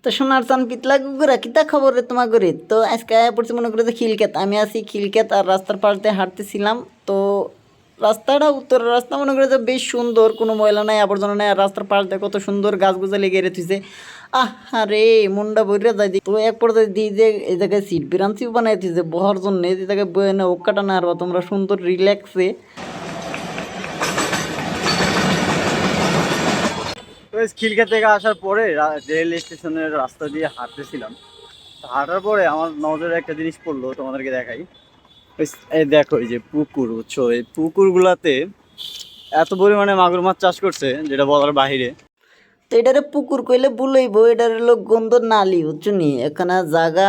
তো সোনার চান পিতলা গুগুরা কিতা খবর রে তোমার ঘরে? তো আজকে আয়া পড়ছি মনে করে যে খিলক্ষেত, আমি আছি খিলক্ষেত আর রাস্তার পাশ দিয়ে হাঁটতেছিলাম। তো রাস্তাটা উত্তরের রাস্তা মনে করে যে বেশ সুন্দর, কোনো ময়লা নাই আবর্জনা নাই, আর রাস্তার পাশ দিয়ে কত সুন্দর গাছ গোছা লেগে রেখেছে। আরে মনটা বইরা যায় তো এক পর্যায়ে দিই যে এই জায়গায় সিট বিরান্সিও বানাই দিয়েছে বহার জন্য, এই জায়গায় বয়ে না ওক কাটানো আর তোমরা সুন্দর রিল্যাক্সে। তো খিলক্ষেত থেকে আসার পরে রেল স্টেশনের রাস্তা দিয়ে হাঁটতেছিলাম। তো হাঁটার পরে আমার নজরে একটা জিনিস পড়লো, তোমাদেরকে দেখাই। এই দেখো, এই যে পুকুর, বুঝছো, এই পুকুরগুলাতে এত পরিমাণে মাগুর মাছ চাষ করছে যেটা বলার বাহিরে। তো এটারে পুকুর কইলে ভুলইব, এটার হলো গন্ধ নালি, বুঝছো নি, এখানে জায়গা।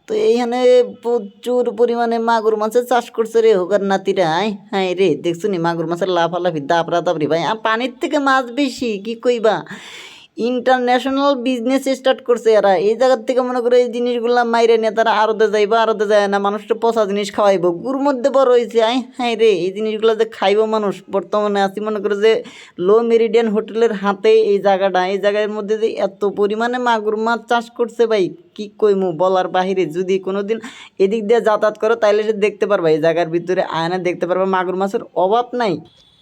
তো এইখানে প্রচুর পরিমাণে মাগুর মাছের চাষ করছে রে হোকার নাতিরা। হাই রে, দেখছো নি মাগুর মাছের লাফালাফি দাপড়া দাপড়ি ভাই, পানির থেকে মাছ বেশি, কি কইবা। ইন্টারন্যাশনাল বিজনেস স্টার্ট করছে এরা। এই জায়গার থেকে মনে করে এই জিনিসগুলা মাইরে নিয়ে তারা আরতে যাইবা, আরতে যায় না, মানুষটা পচা জিনিস খাওয়াইবো, গুর মধ্যে বড় হয়েছে। হ্যাঁ রে, এই জিনিসগুলো যে খাইবো মানুষ। বর্তমানে আছি মনে করে যে লো মেরিডিয়ান হোটেলের হাতে এই জায়গাটা, এই জায়গার মধ্যে যে এত পরিমাণে মাগুর মাছ চাষ করছে ভাই, কি কইমু বলার বাহিরে। যদি কোনোদিন এদিক দিয়ে যাতায়াত করো তাইলে সে দেখতে পারবা, এই জায়গার ভিতরে আয়না দেখতে পারবা মাগুর মাছের অভাব নাই।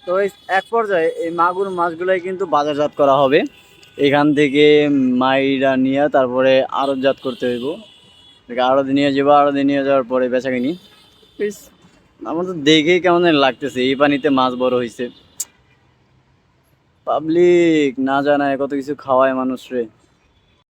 তো এক পর্যায়ে এই মাগুর মাছগুলাই কিন্তু বাজারজাত করা হবে। এখান থেকে মাইরা নিয়ে তারপরে আড়তজাত করতে হইব। আড়তে নিয়ে যাবো, আড়তে নিয়ে যাওয়ার পরে বেচাকিনি। বেশ, আমার তো দেখেই কেমন জানি লাগতেছে, এই পানিতে মাছ বড় হয়েছে। পাবলিক না জানায় কত কিছু খাওয়ায় মানুষ রে।